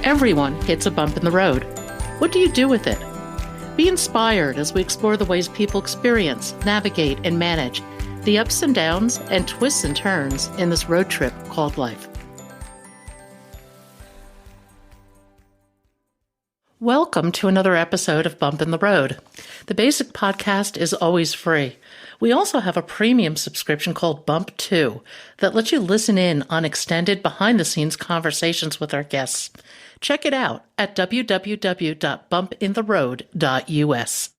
Everyone hits a bump in the road. What do you do with it? Be inspired as we explore the ways people experience, navigate, and manage the ups and downs and twists and turns in this road trip called life. Welcome to another episode of Bump in the Road. The basic podcast is always free. We also have a premium subscription called Bump 2 that lets you listen in on extended behind-the-scenes conversations with our guests. Check it out at www.bumpintheroad.us.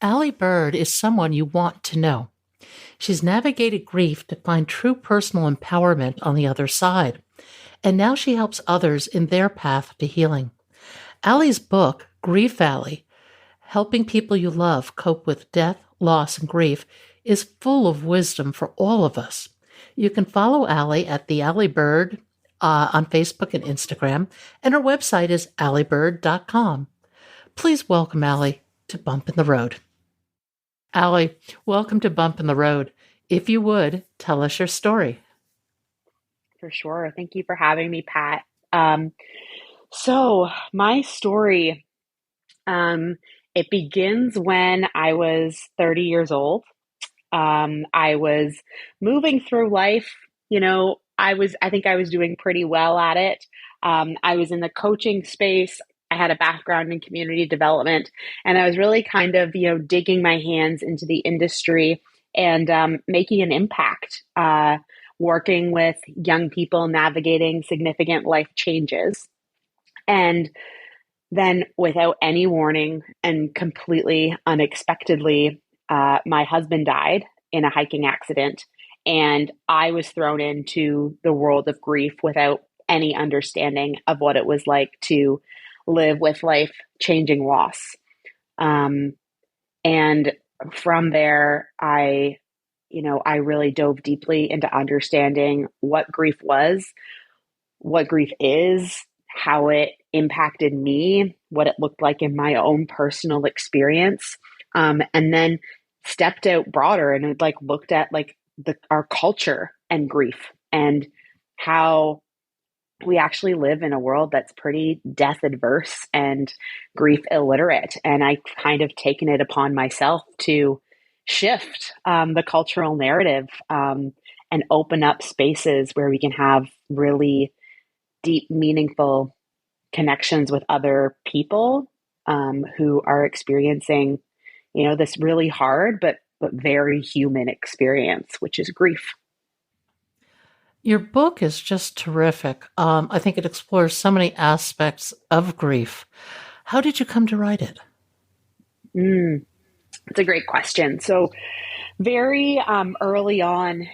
Aly Bird is someone you want to know. She's navigated grief to find true personal empowerment on the other side, and now she helps others in their path to healing. Aly's book, Grief Aly, Helping People You Love Cope with Death, Loss, and Grief, is full of wisdom for all of us. You can follow Aly at the Aly Bird on Facebook and Instagram, and her website is alybird.com. Please welcome Aly to Bump in the Road. Aly, welcome to Bump in the Road. If you would, tell us your story. For sure. Thank you for having me, Pat. So my story, it begins when I was 30 years old. I was moving through life. I think I was doing pretty well at it. I was in the coaching space. I had a background in community development, and I was really kind of, digging my hands into the industry and making an impact, working with young people navigating significant life changes. And then without any warning and completely unexpectedly, my husband died in a hiking accident, and I was thrown into the world of grief without any understanding of what it was like to live with life-changing loss. And from there, I really dove deeply into understanding what grief was, what grief is, how it impacted me, what it looked like in my own personal experience, and then stepped out broader and looked at our culture and grief and how we actually live in a world that's pretty death adverse and grief illiterate. And I kind of taken it upon myself to shift the cultural narrative and open up spaces where we can have really deep, meaningful connections with other people who are experiencing, this really hard but very human experience, which is grief. Your book is just terrific. I think it explores so many aspects of grief. How did you come to write it? It's a great question. So very early on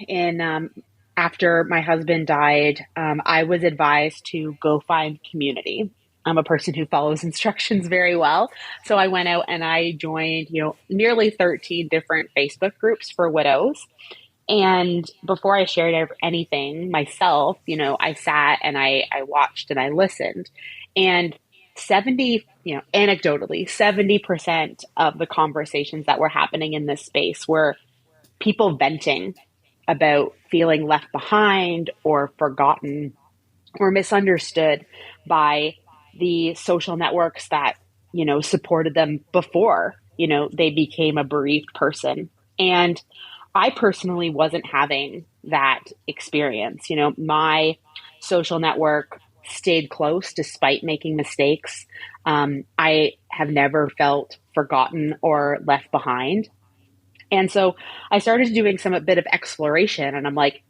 after my husband died, I was advised to go find community. I'm a person who follows instructions very well. So I went out and I joined, nearly 13 different Facebook groups for widows. And before I shared anything myself, I sat and I watched and I listened. And anecdotally, 70% of the conversations that were happening in this space were people venting about feeling left behind or forgotten or misunderstood by the social networks that, supported them before, they became a bereaved person. And I personally wasn't having that experience. My social network stayed close despite making mistakes. I have never felt forgotten or left behind. And so I started doing a bit of exploration, and I'm like,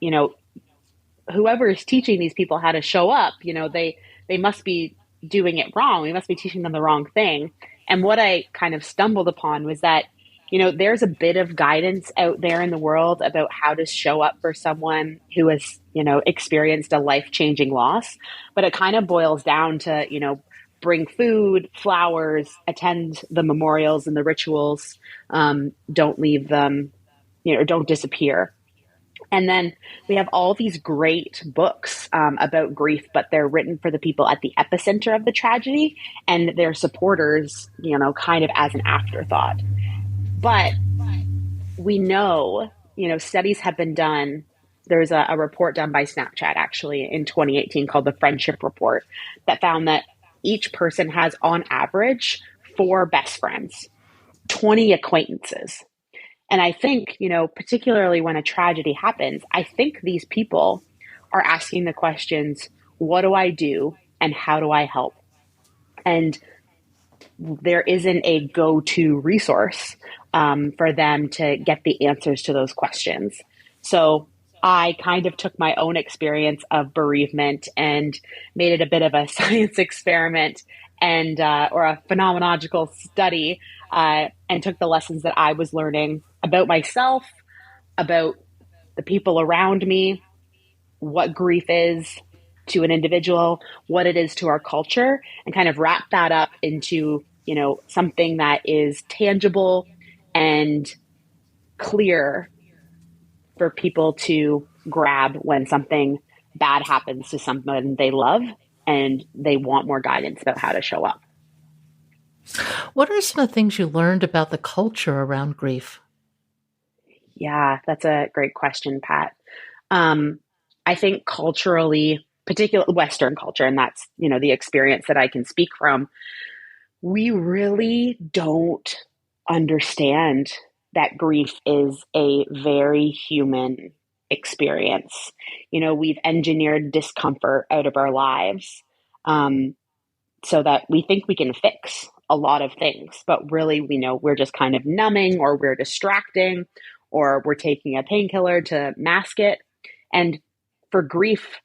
whoever is teaching these people how to show up, they must be doing it wrong. We must be teaching them the wrong thing. And what I kind of stumbled upon was that, there's a bit of guidance out there in the world about how to show up for someone who has, experienced a life-changing loss. But it kind of boils down to, bring food, flowers, attend the memorials and the rituals, don't leave them, don't disappear. And then we have all these great books about grief, but they're written for the people at the epicenter of the tragedy and their supporters, kind of as an afterthought. But we know, studies have been done there was a report done by Snapchat actually in 2018 called the Friendship Report that found that each person has, on average, four best friends, 20 acquaintances. And I think, particularly when a tragedy happens, I think these people are asking the questions, what do I do and how do I help? And there isn't a go-to resource for them to get the answers to those questions. So I kind of took my own experience of bereavement and made it a bit of a science experiment and or a phenomenological study, and took the lessons that I was learning about myself, about the people around me, what grief is to an individual, what it is to our culture, and kind of wrap that up into, something that is tangible and clear for people to grab when something bad happens to someone they love and they want more guidance about how to show up. What are some of the things you learned about the culture around grief? Yeah, that's a great question, Pat. I think culturally, particularly Western culture, and that's, the experience that I can speak from, we really don't understand that grief is a very human experience. We've engineered discomfort out of our lives, so that we think we can fix a lot of things, but really we know we're just kind of numbing, or we're distracting, or we're taking a painkiller to mask it. And for grief,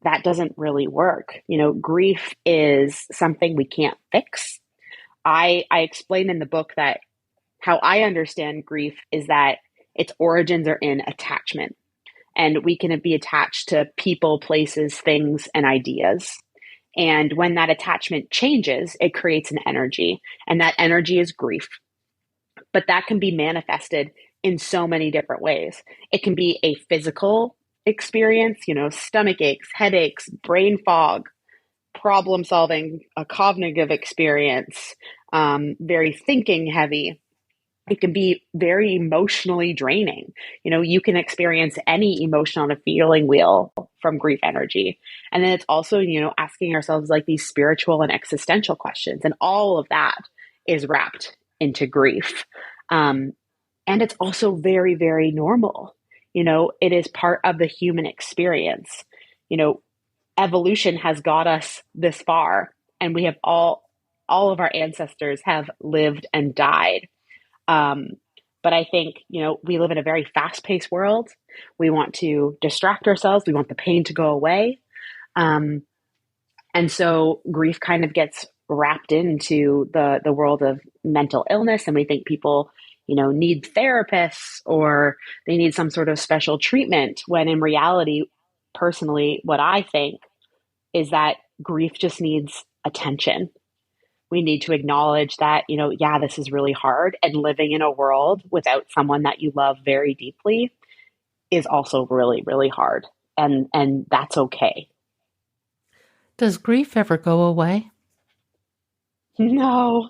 that doesn't really work. Grief is something we can't fix. I explain in the book that how I understand grief is that its origins are in attachment, and we can be attached to people, places, things, and ideas. And when that attachment changes, it creates an energy, and that energy is grief. But that can be manifested in so many different ways. It can be a physical experience, stomach aches, headaches, brain fog, problem solving, a cognitive experience, very thinking heavy. It can be very emotionally draining. You can experience any emotion on a feeling wheel from grief energy. And then it's also, asking ourselves like these spiritual and existential questions. And all of that is wrapped into grief. And it's also very, very normal. It is part of the human experience. Evolution has got us this far, and we have all of our ancestors have lived and died. But I think, we live in a very fast-paced world. We want to distract ourselves. We want the pain to go away. And so grief kind of gets wrapped into the world of mental illness. And we think people, need therapists, or they need some sort of special treatment, when in reality, personally, what I think is that grief just needs attention. We need to acknowledge that, this is really hard, and living in a world without someone that you love very deeply is also really, really hard. And that's okay. Does grief ever go away? No.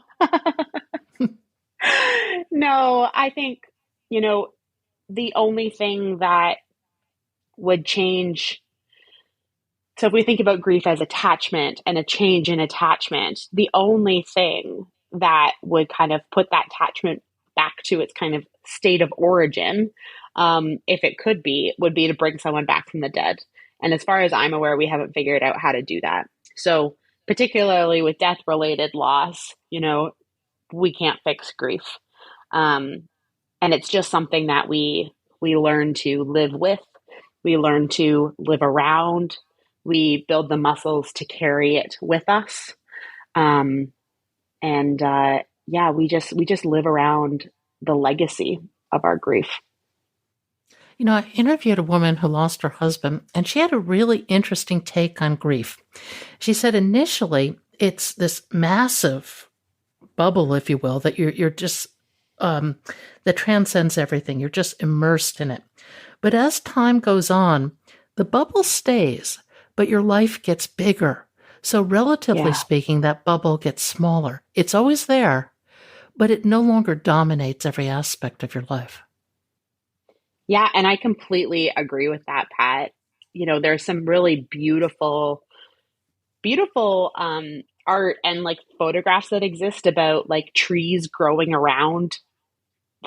No, I think, the only thing that would change. So if we think about grief as attachment and a change in attachment, the only thing that would kind of put that attachment back to its kind of state of origin, if it could be, would be to bring someone back from the dead. And as far as I'm aware, we haven't figured out how to do that. So particularly with death-related loss, we can't fix grief. And it's just something that we learn to live with. We learn to live around. We build the muscles to carry it with us. We just live around the legacy of our grief. I interviewed a woman who lost her husband, and she had a really interesting take on grief. She said initially it's this massive bubble, if you will, that you're just that transcends everything. You're just immersed in it. But as time goes on, the bubble stays, but your life gets bigger. So relatively speaking, that bubble gets smaller. It's always there, but it no longer dominates every aspect of your life. Yeah, and I completely agree with that, Pat. There's some really beautiful art and like photographs that exist about like trees growing around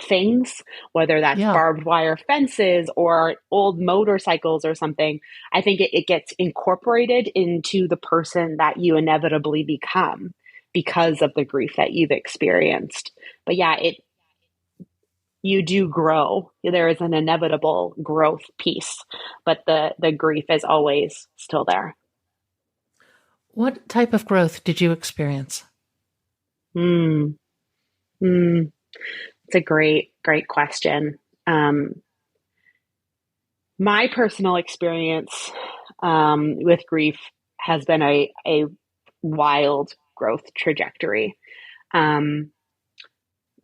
things, whether that's Yeah. barbed wire fences or old motorcycles or something. I think it gets incorporated into the person that you inevitably become because of the grief that you've experienced. But yeah, you do grow. There is an inevitable growth piece, but the grief is always still there. What type of growth did you experience? Hmm. Hmm. It's a great question. Um, my personal experience with grief has been a wild growth trajectory. Um,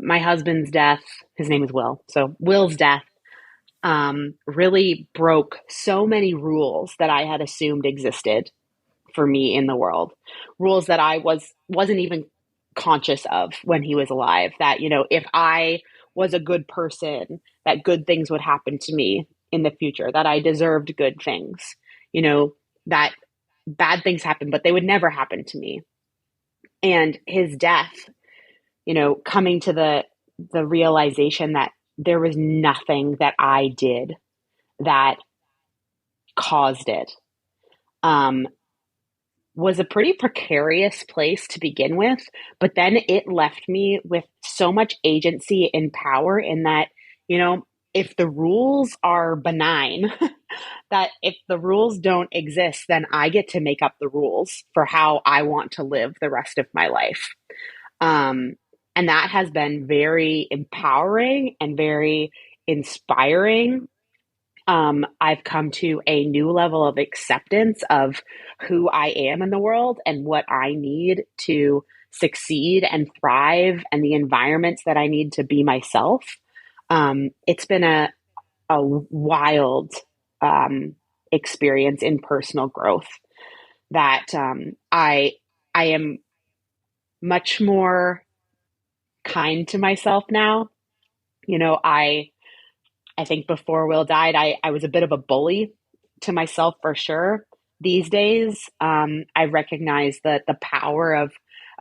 my husband's death, his name is Will. So Will's death really broke so many rules that I had assumed existed for me in the world. Rules that I wasn't even conscious of when he was alive. That, if I was a good person, that good things would happen to me in the future, that I deserved good things, that bad things happen, but they would never happen to me. And his death, coming to the realization that there was nothing that I did that caused it. Um, was a pretty precarious place to begin with, but then it left me with so much agency and power in that, if the rules are benign, that if the rules don't exist, then I get to make up the rules for how I want to live the rest of my life. Um, and that has been very empowering and very inspiring. I've come to a new level of acceptance of who I am in the world and what I need to succeed and thrive and the environments that I need to be myself. It's been a wild um, experience in personal growth that I am much more kind to myself now. I think before Will died, I was a bit of a bully to myself for sure. These days, I recognize that the power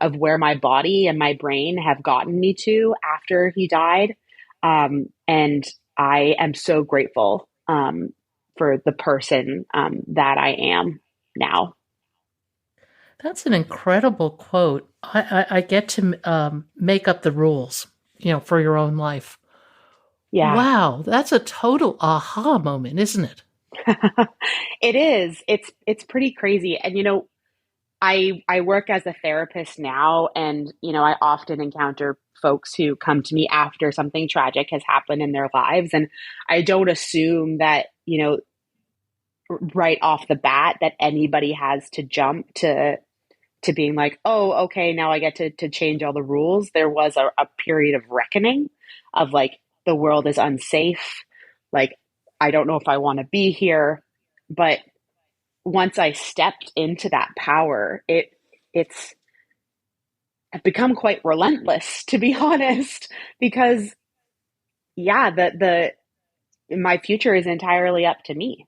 of where my body and my brain have gotten me to after he died, and I am so grateful for the person that I am now. That's an incredible quote. I get to make up the rules, for your own life. Yeah, Wow, that's a total aha moment, isn't it? it is. It's pretty crazy, and I work as a therapist now, and I often encounter folks who come to me after something tragic has happened in their lives, and I don't assume that right off the bat that anybody has to jump to being like, oh, okay, now I get to change all the rules. There was a period of reckoning of like the world is unsafe, like I don't know if I want to be here, but once I stepped into that power, it's I've become quite relentless, to be honest, because yeah, my future is entirely up to me.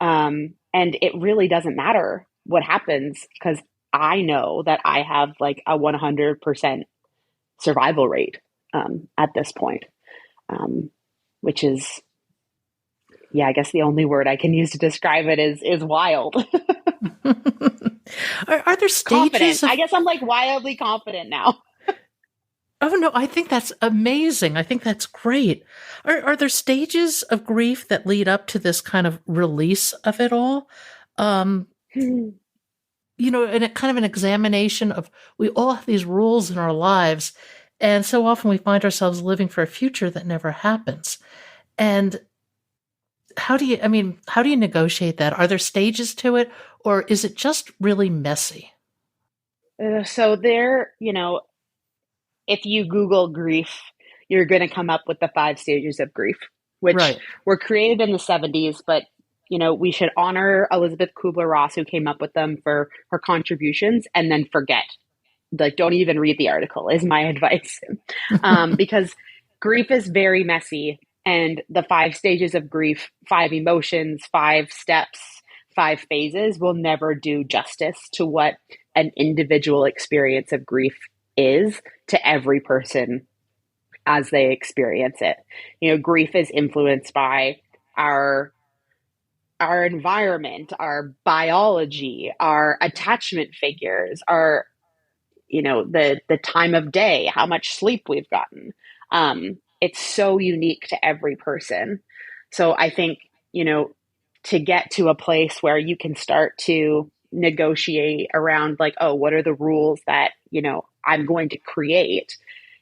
And it really doesn't matter what happens because I know that I have like a 100% survival rate at this point, um, which is, yeah, I guess the only word I can use to describe it is wild. Are there Confident. stages I of, guess I'm like wildly confident now. oh no, I think that's amazing. I think that's great. Are there stages of grief that lead up to this kind of release of it all? Um, and a kind of an examination of we all have these rules in our lives, and so often we find ourselves living for a future that never happens. And how do you negotiate that? Are there stages to it, or is it just really messy? So there, if you Google grief, you're going to come up with the 5 stages of grief, which Right. were created in the 70s, but we should honor Elizabeth Kubler-Ross who came up with them for her contributions and then forget. Like, don't even read the article is my advice. Because grief is very messy. And the 5 stages of grief, 5 emotions, 5 steps, 5 phases will never do justice to what an individual experience of grief is to every person as they experience it. Grief is influenced by our our environment, our biology, our attachment figures, our the time of day, how much sleep we've gotten. It's so unique to every person. So I think, to get to a place where you can start to negotiate around like, oh, what are the rules that, I'm going to create?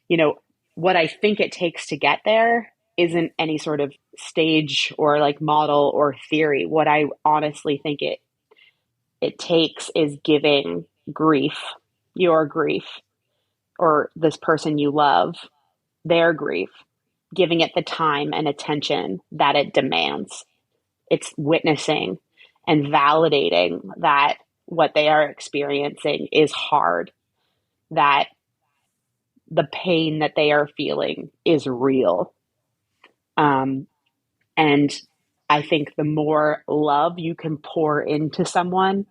You know, what I think it takes to get there isn't any sort of stage or like model or theory. What I honestly think it takes is giving grief, your grief, or this person you love, their grief, giving it the time and attention that it demands. It's witnessing and validating that what they are experiencing is hard, that the pain that they are feeling is real. And I think the more love you can pour into someone,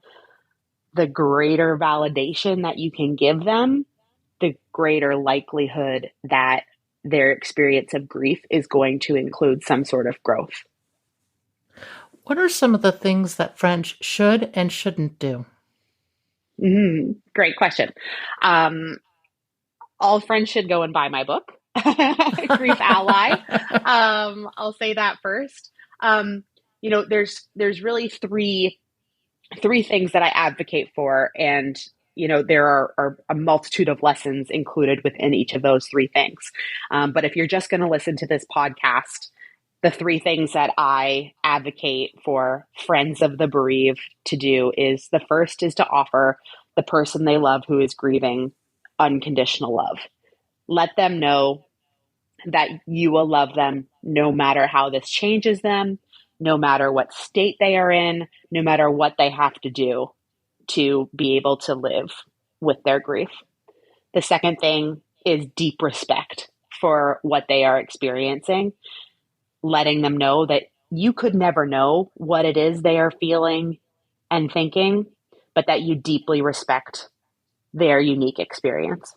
the greater validation that you can give them, the greater likelihood that their experience of grief is going to include some sort of growth. What are some of the things that friends should and shouldn't do? Great question. All friends should go and buy my book, Grief Ally. I'll say that first. There's really three things that I advocate for, and there are a multitude of lessons included within each of those three things. But if you're just going to listen to this podcast, the three things that I advocate for friends of the bereaved to do is the first is to offer the person they love who is grieving unconditional love. Let them know that you will love them no matter how this changes them, no matter what state they are in, no matter what they have to do to be able to live with their grief. The second thing is deep respect for what they are experiencing, letting them know that you could never know what it is they are feeling and thinking, but that you deeply respect their unique experience.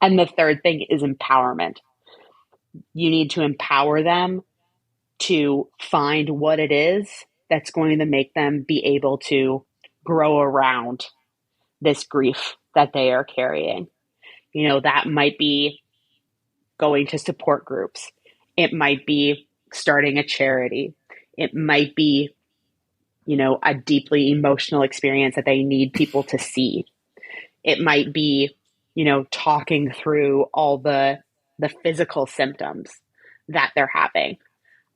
And the third thing is empowerment. You need to empower them to find what it is that's going to make them be able to grow around this grief that they are carrying. That might be going to support groups. It might be starting a charity. It might be, a deeply emotional experience that they need people to see. It might be, talking through all the physical symptoms that they're having,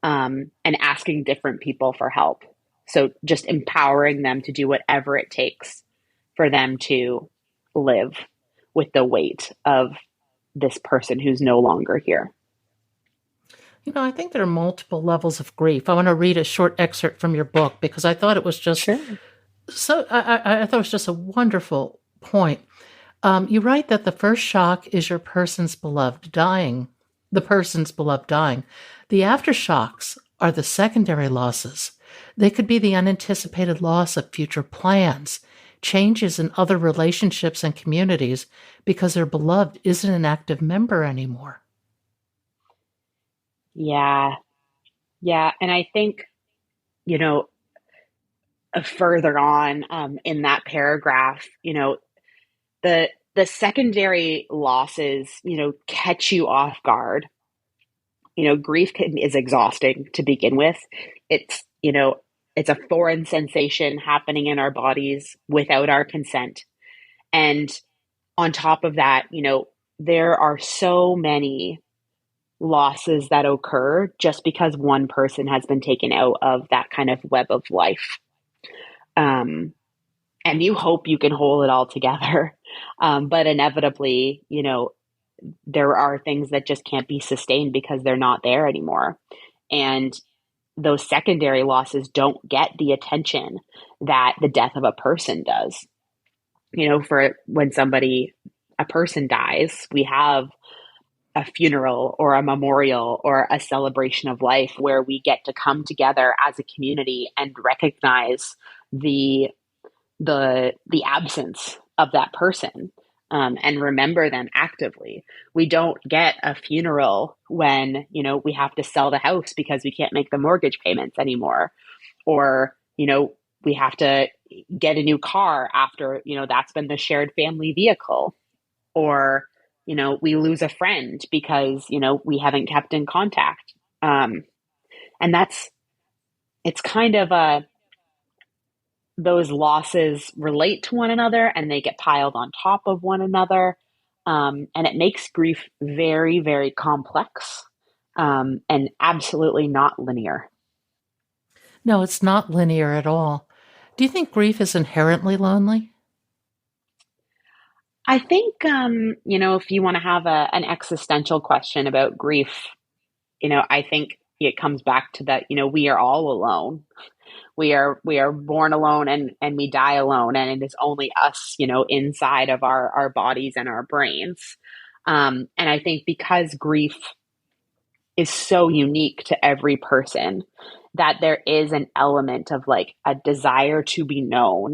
and asking different people for help. So just empowering them to do whatever it takes for them to live with the weight of this person who's no longer here. I think there are multiple levels of grief. I want to read a short excerpt from your book because I thought it was just Sure. I thought it was just a wonderful point. You write that the first shock is your person's beloved dying. The person's beloved dying. The aftershocks are the secondary losses. They could be the unanticipated loss of future plans, changes in other relationships and communities because their beloved isn't an active member anymore. Yeah. Yeah. And I think, further on in that paragraph, the secondary losses, catch you off guard. Grief is exhausting to begin with. It's a foreign sensation happening in our bodies without our consent. And on top of that, there are so many losses that occur just because one person has been taken out of that kind of web of life. And you hope you can hold it all together. But inevitably, there are things that just can't be sustained because they're not there anymore. And those secondary losses don't get the attention that the death of a person does. For when a person dies, we have a funeral or a memorial or a celebration of life where we get to come together as a community and recognize the the absence of that person, and remember them actively. We don't get a funeral when, we have to sell the house because we can't make the mortgage payments anymore, or, we have to get a new car after, that's been the shared family vehicle, or, we lose a friend because, we haven't kept in contact. And it's kind of those losses relate to one another and they get piled on top of one another. And it makes grief very, very complex, and absolutely not linear. No, it's not linear at all. Do you think grief is inherently lonely? I think, if you want to have an existential question about grief, I think it comes back to that, we are all alone. We are born alone, and we die alone, and it is only us, inside of our bodies and our brains. And I think because grief is so unique to every person, that there is an element of like a desire to be known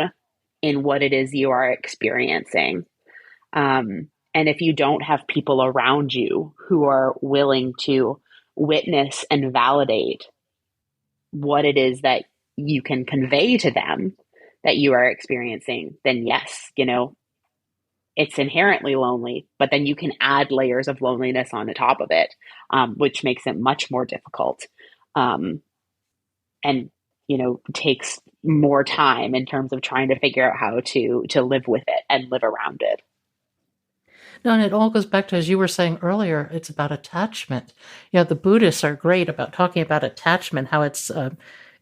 in what it is you are experiencing. And if you don't have people around you who are willing to witness and validate what it is that you can convey to them that you are experiencing, then yes, it's inherently lonely, but then you can add layers of loneliness on the top of it, which makes it much more difficult. Um, and, takes more time in terms of trying to figure out how to live with it and live around it. No, and it all goes back to, as you were saying earlier, it's about attachment. The Buddhists are great about talking about attachment, how it's,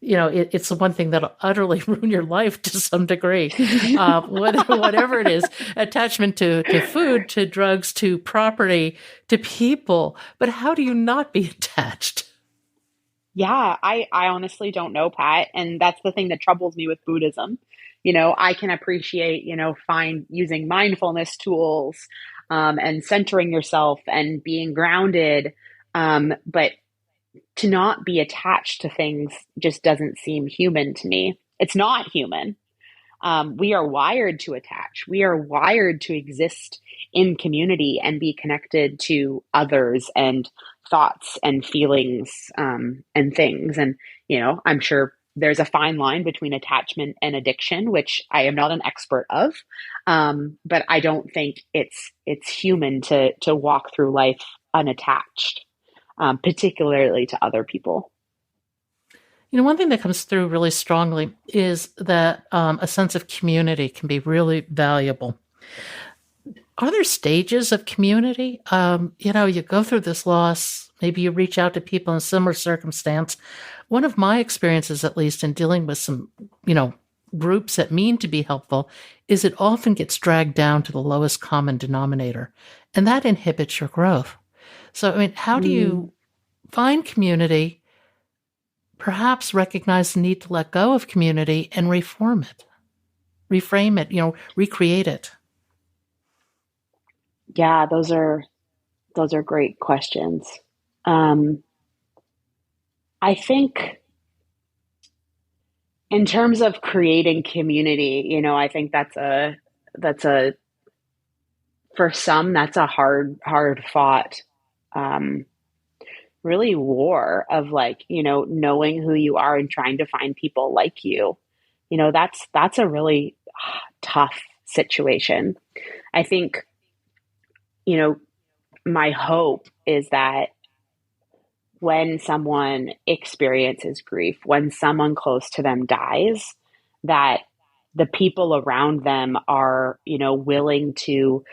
it's the one thing that'll utterly ruin your life to some degree. Whatever it is, attachment to food, to drugs, to property, to people. But how do you not be attached? Yeah, I honestly don't know, Pat. And that's the thing that troubles me with Buddhism. I can appreciate, find using mindfulness tools, and centering yourself and being grounded. But to not be attached to things just doesn't seem human to me. It's not human. We are wired to attach. We are wired to exist in community and be connected to others and thoughts and feelings, and things. And, I'm sure there's a fine line between attachment and addiction, which I am not an expert of. But I don't think it's human to walk through life unattached, particularly to other people. One thing that comes through really strongly is that a sense of community can be really valuable. Are there stages of community? You go through this loss, maybe you reach out to people in similar circumstance. One of my experiences, at least in dealing with some, groups that mean to be helpful, is it often gets dragged down to the lowest common denominator, and that inhibits your growth. So, how do you find community, perhaps recognize the need to let go of community and reform it, reframe it, recreate it? Yeah, those are great questions. Um, I think in terms of creating community, I think that's a for some that's a hard fought, um, really war of like, knowing who you are and trying to find people like you. That's a really tough situation. I think, you know, my hope is that when someone experiences grief, when someone close to them dies, that the people around them are, willing to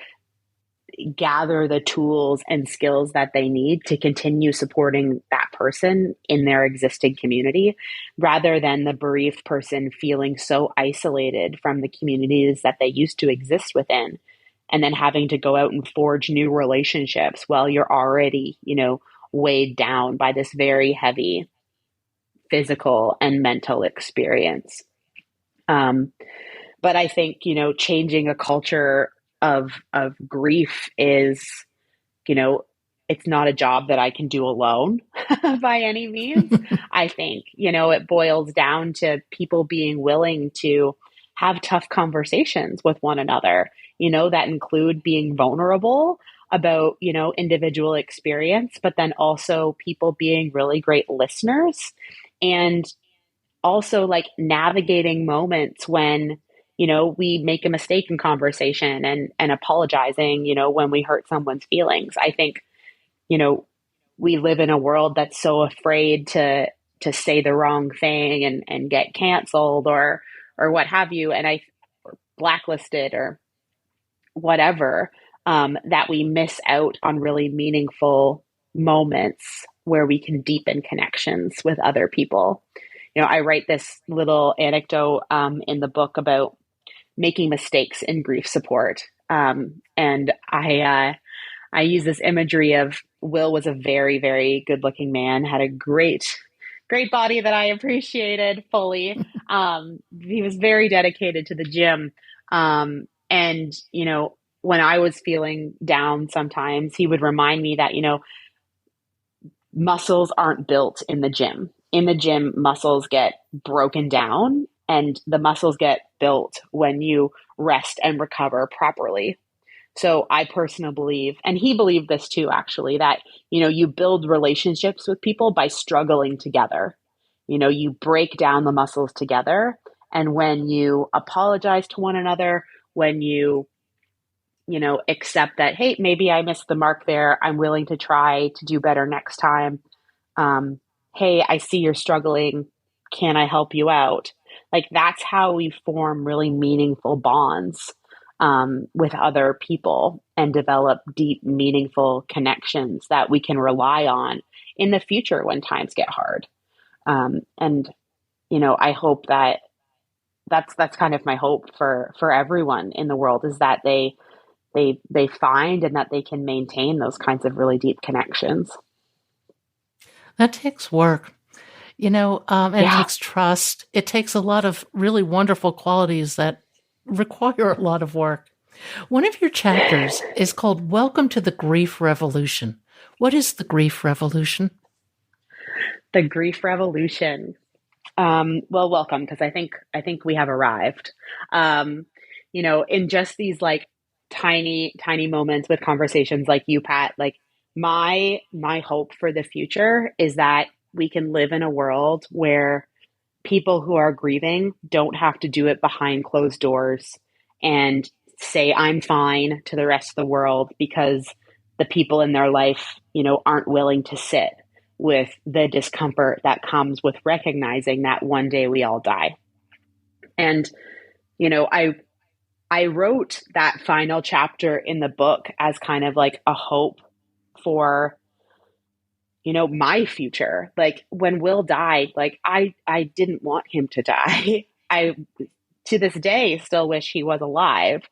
gather the tools and skills that they need to continue supporting that person in their existing community, rather than the bereaved person feeling so isolated from the communities that they used to exist within, and then having to go out and forge new relationships while you're already, weighed down by this very heavy physical and mental experience. Um, but I think, changing a culture of grief is, you know, it's not a job that I can do alone by any means. I think, it boils down to people being willing to have tough conversations with one another, that include being vulnerable about, individual experience, but then also people being really great listeners, and also like navigating moments when, we make a mistake in conversation, and apologizing, when we hurt someone's feelings. I think, we live in a world that's so afraid to say the wrong thing and get canceled or what have you, and I blacklisted or whatever, that we miss out on really meaningful moments where we can deepen connections with other people. I write this little anecdote in the book about making mistakes in grief support, and I use this imagery of Will was a very, very good looking man, had a great body that I appreciated fully. He was very dedicated to the gym. And, when I was feeling down sometimes, he would remind me that, muscles aren't built in the gym. In the gym, muscles get broken down, and the muscles get built when you rest and recover properly. So I personally believe, and he believed this too, actually, that, you build relationships with people by struggling together. You break down the muscles together. And when you apologize to one another, when you accept that, hey, maybe I missed the mark there, I'm willing to try to do better next time. Hey, I see you're struggling. Can I help you out? Like, that's how we form really meaningful bonds with other people and develop deep, meaningful connections that we can rely on in the future when times get hard. And, I hope that's kind of my hope for everyone in the world, is that they find and that they can maintain those kinds of really deep connections. That takes work, and it Yeah. takes trust. It takes a lot of really wonderful qualities that require a lot of work. One of your chapters is called Welcome to the Grief Revolution. What is the grief revolution? The grief revolution. Well, welcome, because I think we have arrived. In just these like tiny, tiny moments with conversations like you, Pat, like my hope for the future is that we can live in a world where people who are grieving don't have to do it behind closed doors and say, I'm fine, to the rest of the world, because the people in their life, aren't willing to sit with the discomfort that comes with recognizing that one day we all die. And, I wrote that final chapter in the book as kind of like a hope for, my future. Like, when Will died, like I didn't want him to die. I, to this day, still wish he was alive,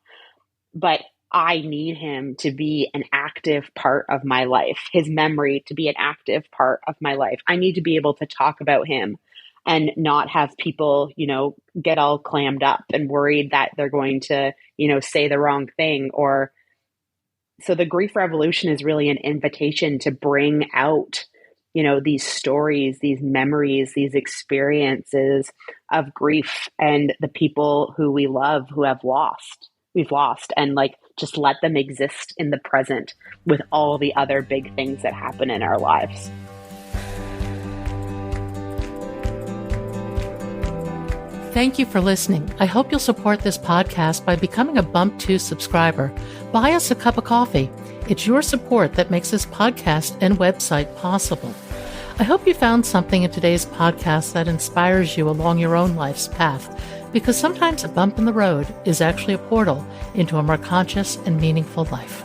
but I need him to be an active part of my life, his memory to be an active part of my life. I need to be able to talk about him and not have people, get all clammed up and worried that they're going to, say the wrong thing. Or so the grief revolution is really an invitation to bring out, these stories, these memories, these experiences of grief and the people who we love, who we've lost, and like just let them exist in the present with all the other big things that happen in our lives. Thank you for listening. I hope you'll support this podcast by becoming a Bump 2 subscriber. Buy us a cup of coffee. It's your support that makes this podcast and website possible. I hope you found something in today's podcast that inspires you along your own life's path, because sometimes a bump in the road is actually a portal into a more conscious and meaningful life.